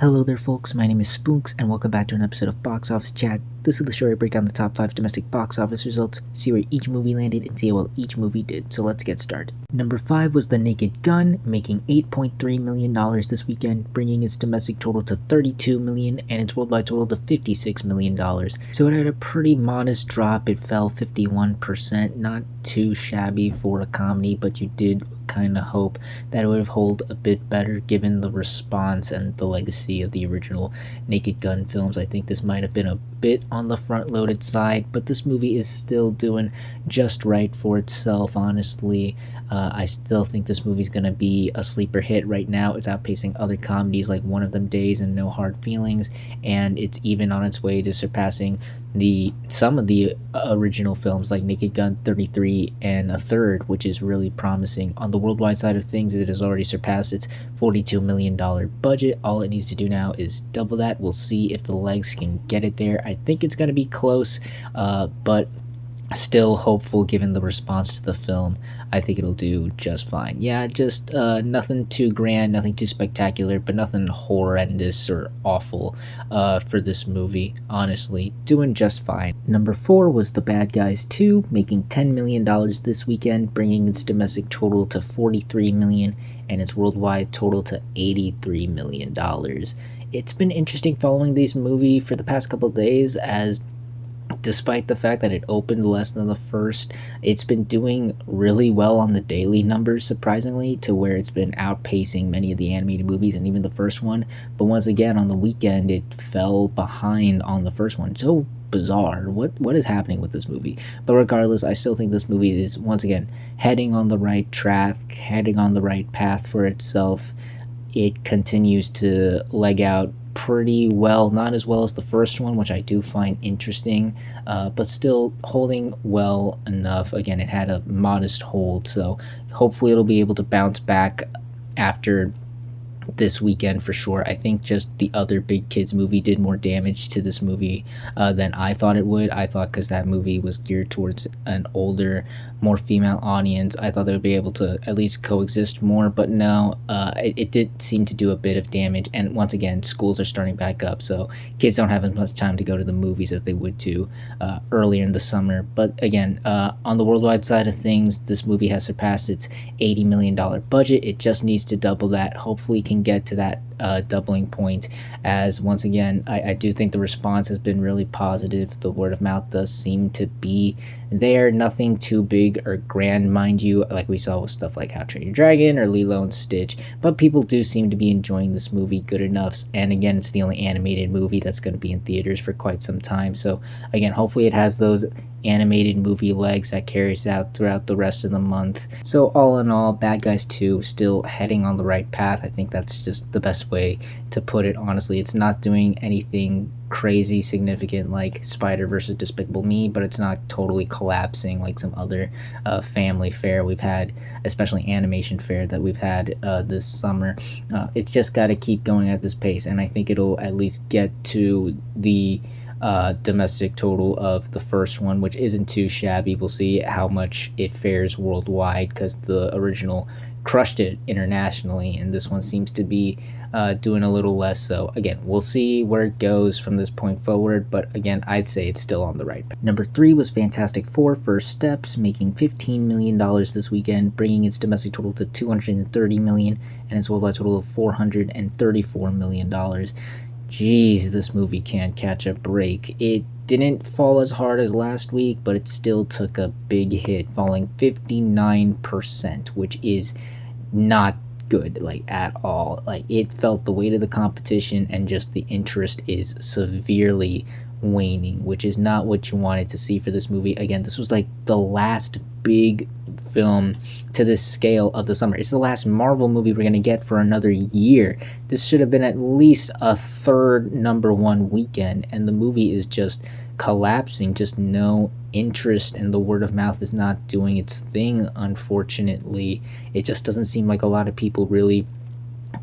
Hello there folks, my name is Spoonks and welcome back to an episode of Box Office Chat. This is the show where I break down the top 5 domestic box office results, see where each movie landed, and see how well each movie did. So let's get started. Number 5 was The Naked Gun, making $8.3 million this weekend, bringing its domestic total to $32 million and its worldwide total to $56 million. So it had a pretty modest drop, it fell 51%, not too shabby for a comedy, but you did kind of hope that it would have held a bit better given the response and the legacy of the original Naked Gun films. I think this might have been a bit on the front-loaded side, but this movie is still doing just right for itself, honestly. I still think this movie's going to be a sleeper hit right now. It's outpacing other comedies like One of Them Days and No Hard Feelings, and it's even on its way to surpassing some of the original films like Naked Gun 33 and a third, which is really promising. On the worldwide side of things, it has already surpassed its $42 million budget. All it needs to do now is double that. We'll see if the legs can get it there. I think it's going to be close, but still hopeful given the response to the film. I think it'll do just fine. Yeah, just nothing too grand, nothing too spectacular, but nothing horrendous or awful for this movie. Honestly, doing just fine. Number 4 was The Bad Guys 2, making $10 million this weekend, bringing its domestic total to $43 million and its worldwide total to $83 million. It's been interesting following this movie for the past couple of days, as despite the fact that it opened less than the first, it's been doing really well on the daily numbers, surprisingly, to where it's been outpacing many of the animated movies and even the first one. But once again, on the weekend, it fell behind on the first one. So bizarre. What is happening with this movie? But regardless, I still think this movie is, once again, heading on the right track, heading on the right path for itself. It continues to leg out pretty well, not as well as the first one, which I do find interesting, but still holding well enough. Again, it had a modest hold, so hopefully it'll be able to bounce back after this weekend for sure. I think just the other big kids movie did more damage to this movie than I thought it would. I thought because that movie was geared towards an older, more female audience, I thought they would be able to at least coexist more, but no, it did seem to do a bit of damage. And once again, schools are starting back up, so kids don't have as much time to go to the movies as they would to earlier in the summer. But again, on the worldwide side of things, this movie has surpassed its $80 million budget. It just needs to double that. Hopefully can get to that doubling point, as once again, I do think the response has been really positive. The word of mouth does seem to be there. Nothing too big or grand, mind you, like we saw with stuff like How to Train Your Dragon or Lilo and Stitch, but people do seem to be enjoying this movie good enough. And again, it's the only animated movie that's going to be in theaters for quite some time, so again, hopefully it has those animated movie legs that carries out throughout the rest of the month. So all in all, Bad Guys 2 still heading on the right path. I think that's just the best way to put it, honestly. It's not doing anything crazy significant like Spider versus Despicable Me, but it's not totally collapsing like some other family fare we've had, especially animation fare that we've had this summer. It's just got to keep going at this pace, and I think it'll at least get to the domestic total of the first one, which isn't too shabby. We'll see how much it fares worldwide, because the original crushed it internationally, and this one seems to be doing a little less. So again, we'll see where it goes from this point forward, but again, I'd say it's still on the right path. Number 3 was Fantastic Four: First Steps, making $15 million this weekend, bringing its domestic total to $230 million and its worldwide total of $434 million. Jeez, this movie can't catch a break. It didn't fall as hard as last week, but it still took a big hit, falling 59%, which is not good, like, at all. Like, it felt the weight of the competition, and just the interest is severely waning, which is not what you wanted to see for this movie. Again, this was like the last big film to this scale of the summer. It's the last Marvel movie we're going to get for another year. This should have been at least a third #1 weekend, and the movie is just collapsing. Just no interest, and the word of mouth is not doing its thing, unfortunately. It just doesn't seem like a lot of people really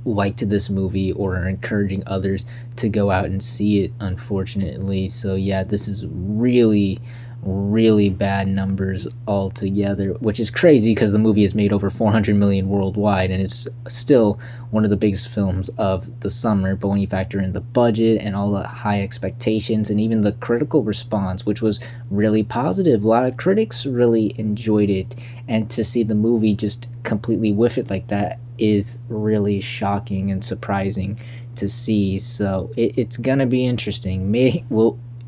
liked this movie or are encouraging others to go out and see it, unfortunately. So yeah, this is really really bad numbers altogether, which is crazy because the movie has made over 400 million worldwide and it's still one of the biggest films of the summer. But when you factor in the budget and all the high expectations and even the critical response, which was really positive, a lot of critics really enjoyed it, and to see the movie just completely whiff it like that is really shocking and surprising to see. So it's gonna be interesting.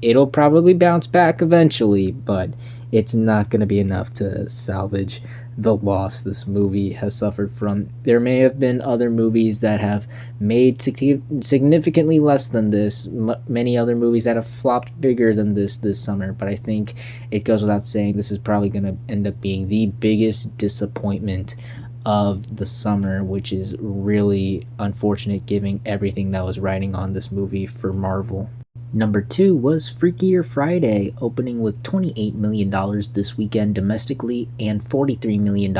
It'll probably bounce back eventually, but it's not going to be enough to salvage the loss this movie has suffered from. There may have been other movies that have made significantly less than this, many other movies that have flopped bigger than this summer, but I think it goes without saying this is probably going to end up being the biggest disappointment of the summer, which is really unfortunate given everything that was riding on this movie for Marvel. Number 2 was Freakier Friday, opening with $28 million this weekend domestically and $43 million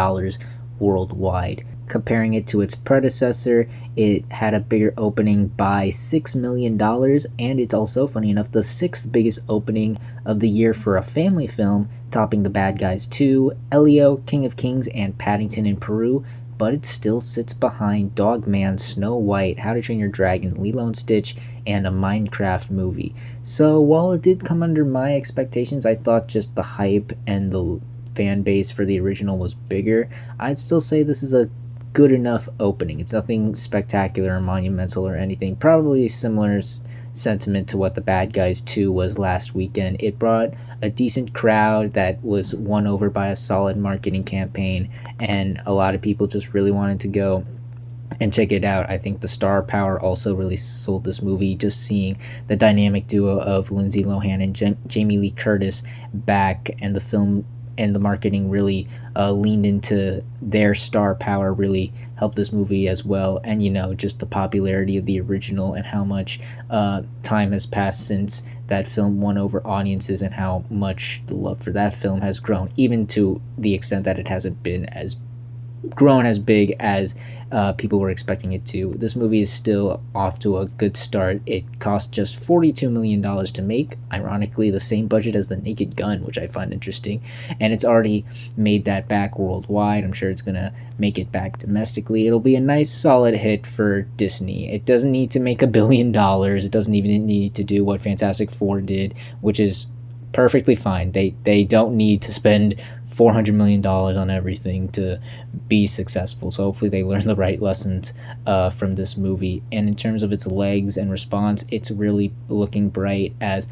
worldwide. Comparing it to its predecessor, it had a bigger opening by $6 million, and it's also, funny enough, the 6th biggest opening of the year for a family film, topping The Bad Guys 2, Elio, King of Kings, and Paddington in Peru, but it still sits behind Dogman, Snow White, How to Train Your Dragon, Lilo and Stitch, and a Minecraft movie. So while it did come under my expectations, I thought just the hype and the fan base for the original was bigger. I'd still say this is a good enough opening. It's nothing spectacular or monumental or anything. Probably similar sentiment to what The Bad Guys 2 was last weekend. It brought a decent crowd that was won over by a solid marketing campaign, and a lot of people just really wanted to go and check it out. I think the star power also really sold this movie. Just seeing the dynamic duo of Lindsay Lohan and Jamie Lee Curtis back, and the film and the marketing really leaned into their star power, really helped this movie as well. And just the popularity of the original and how much time has passed since that film won over audiences, and how much the love for that film has grown, even to the extent that it hasn't been as grown as big as people were expecting it to. This movie is still off to a good start. It cost just $42 million to make, ironically the same budget as The Naked Gun, which I find interesting, and it's already made that back worldwide. I'm sure it's gonna make it back domestically. It'll be a nice solid hit for Disney. It doesn't need to make $1 billion. It doesn't even need to do what Fantastic Four did, which is perfectly fine. They don't need to spend $400 million on everything to be successful. So hopefully they learn the right lessons from this movie. And in terms of its legs and response, it's really looking bright, as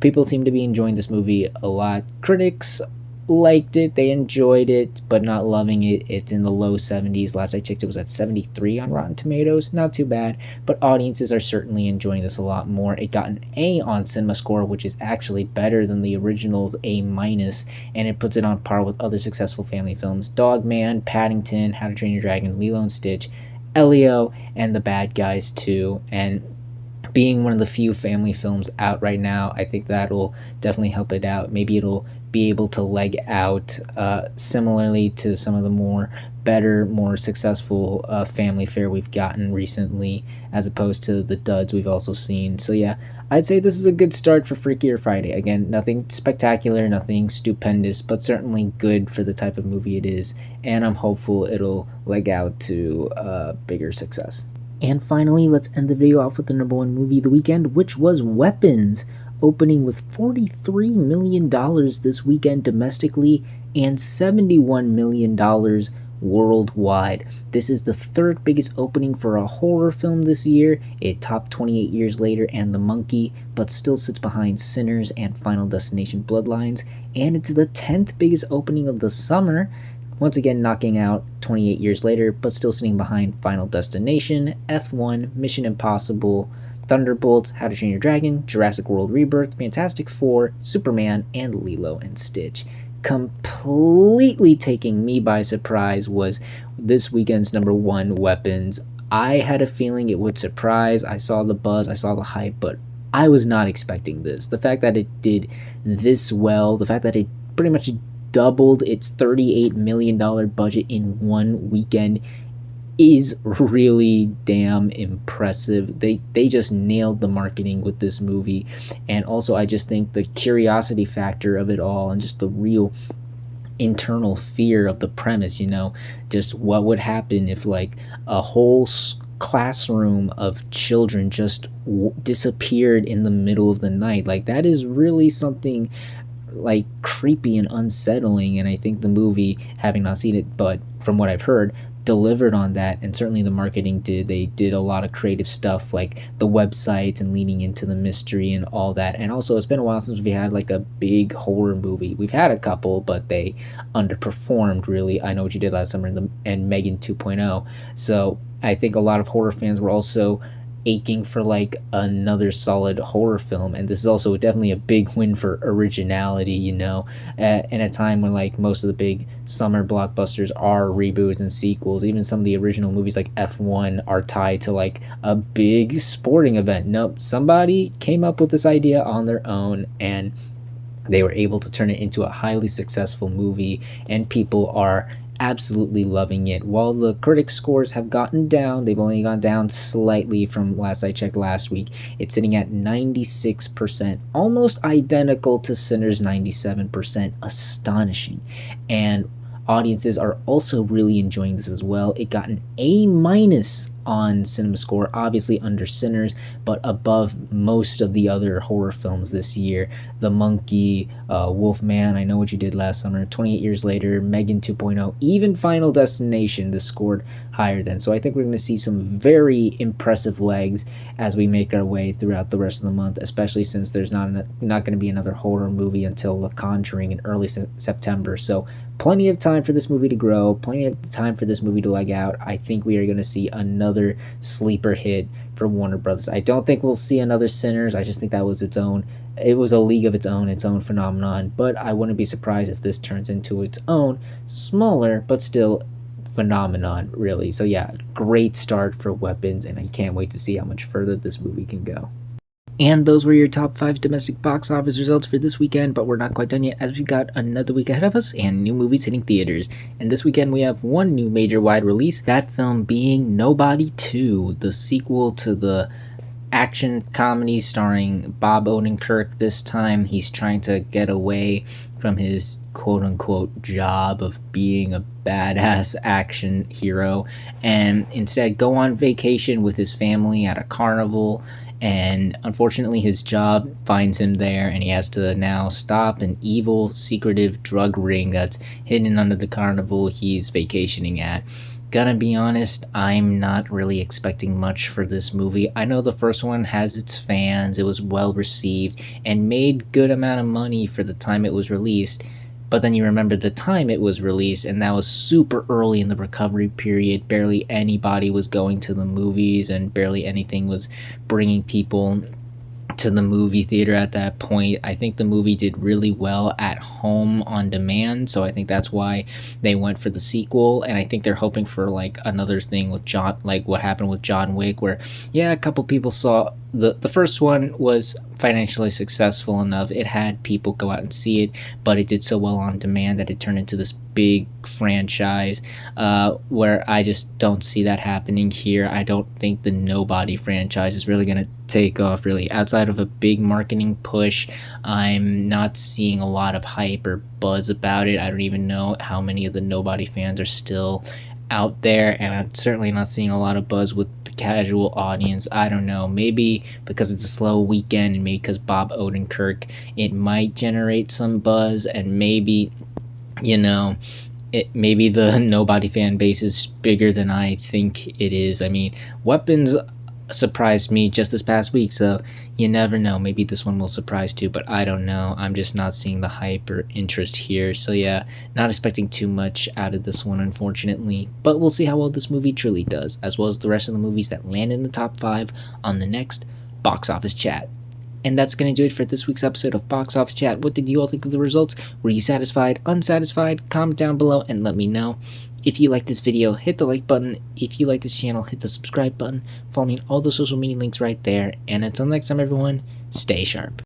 people seem to be enjoying this movie a lot. Critics liked it, they enjoyed it, but not loving it. It's in the low 70s. Last I checked, it was at 73 on Rotten Tomatoes. Not too bad, but audiences are certainly enjoying this a lot more. It got an A on CinemaScore, which is actually better than the original's A-, and it puts it on par with other successful family films: Dogman, Paddington, How to Train Your Dragon, Lilo and Stitch, Elio, and The Bad Guys 2. And being one of the few family films out right now, I think that'll definitely help it out. Maybe it'll be able to leg out similarly to some of the more successful family fare we've gotten recently, as opposed to the duds we've also seen. So yeah, I'd say this is a good start for Freakier Friday. Again, nothing spectacular, nothing stupendous, but certainly good for the type of movie it is, and I'm hopeful it'll leg out to bigger success. And finally, let's end the video off with the number 1 movie of the weekend, which was Weapons, opening with $43 million this weekend domestically and $71 million worldwide. This is the 3rd biggest opening for a horror film this year. It topped 28 Years Later and The Monkey, but still sits behind Sinners and Final Destination Bloodlines, and it's the 10th biggest opening of the summer, once again knocking out 28 Years Later, but still sitting behind Final Destination, F1, Mission Impossible, Thunderbolts, How to Train Your Dragon, Jurassic World Rebirth, Fantastic Four, Superman, and Lilo and Stitch. Completely taking me by surprise was this weekend's number 1, Weapons. I had a feeling it would surprise. I saw the buzz, I saw the hype, but I was not expecting this. The fact that it did this well, the fact that it pretty much doubled its $38 million budget in one weekend, is really damn impressive. They just nailed the marketing with this movie. And also I just think the curiosity factor of it all and just the real internal fear of the premise, just what would happen if like a whole classroom of children just disappeared in the middle of the night. Like that is really something like creepy and unsettling, and I think the movie, having not seen it but from what I've heard, delivered on that. And certainly the marketing did. They did a lot of creative stuff like the websites and leaning into the mystery and all that. And also it's been a while since we had like a big horror movie. We've had a couple, but they underperformed really. I Know What You Did Last Summer and Megan 2.0. So I think a lot of horror fans were also aching for like another solid horror film, and this is also definitely a big win for originality, in a time when like most of the big summer blockbusters are reboots and sequels. Even some of the original movies like F1 are tied to like a big sporting event. Nope, somebody came up with this idea on their own and they were able to turn it into a highly successful movie, and people are absolutely loving it. While the critic scores have gotten down, they've only gone down slightly from last I checked last week. It's sitting at 96%, almost identical to Sinners' 97%. Astonishing. And audiences are also really enjoying this as well. It got an A- on CinemaScore, obviously under Sinners, but above most of the other horror films this year. The Monkey, Wolfman, I Know What You Did Last Summer, 28 Years Later, Megan 2.0, even Final Destination, this scored higher than. So I think we're going to see some very impressive legs as we make our way throughout the rest of the month, especially since there's not going to be another horror movie until The Conjuring in early September. So plenty of time for this movie to grow, plenty of time for this movie to leg out. I think we are going to see another sleeper hit for Warner Brothers. I don't think we'll see another Sinners. I just think that was it was a league of its own phenomenon. But I wouldn't be surprised if this turns into its own smaller but still phenomenon, really. So yeah, great start for Weapons, and I can't wait to see how much further this movie can go. And those were your top 5 domestic box office results for this weekend, but we're not quite done yet as we've got another week ahead of us and new movies hitting theaters. And this weekend we have one new major wide release, that film being Nobody 2, the sequel to the action comedy starring Bob Odenkirk. This time he's trying to get away from his quote-unquote job of being a badass action hero and instead go on vacation with his family at a carnival. And unfortunately his job finds him there, and he has to now stop an evil, secretive drug ring that's hidden under the carnival he's vacationing at. Gonna be honest, I'm not really expecting much for this movie. I know the first one has its fans, it was well received, and made good amount of money for the time it was released. But then you remember the time it was released, and that was super early in the recovery period. Barely anybody was going to the movies, and barely anything was bringing people to the movie theater at that point. I think the movie did really well at home on demand, so I think that's why they went for the sequel. And I think they're hoping for like another thing with John, like what happened with John Wick, where a couple people saw the first one was financially successful enough. It had people go out and see it, but it did so well on demand that it turned into this big franchise, where I just don't see that happening here. I don't think the Nobody franchise is really going to take off, really. Outside of a big marketing push, I'm not seeing a lot of hype or buzz about it. I don't even know how many of the Nobody fans are still out there, and I'm certainly not seeing a lot of buzz with the casual audience. I don't know, maybe because it's a slow weekend, and maybe because Bob Odenkirk, it might generate some buzz, and maybe, maybe the Nobody fan base is bigger than I think it is. I mean, Weapons surprised me just this past week, so you never know, maybe this one will surprise too, but I don't know. I'm just not seeing the hype or interest here, so yeah, not expecting too much out of this one, unfortunately. But we'll see how well this movie truly does, as well as the rest of the movies that land in the top 5 on the next Box Office Chat. And that's going to do it for this week's episode of Box Office Chat. What did you all think of the results? Were you satisfied, unsatisfied? Comment down below and let me know. If you like this video, hit the like button. If you like this channel, hit the subscribe button. Follow me on all the social media links right there. And until next time, everyone, stay sharp.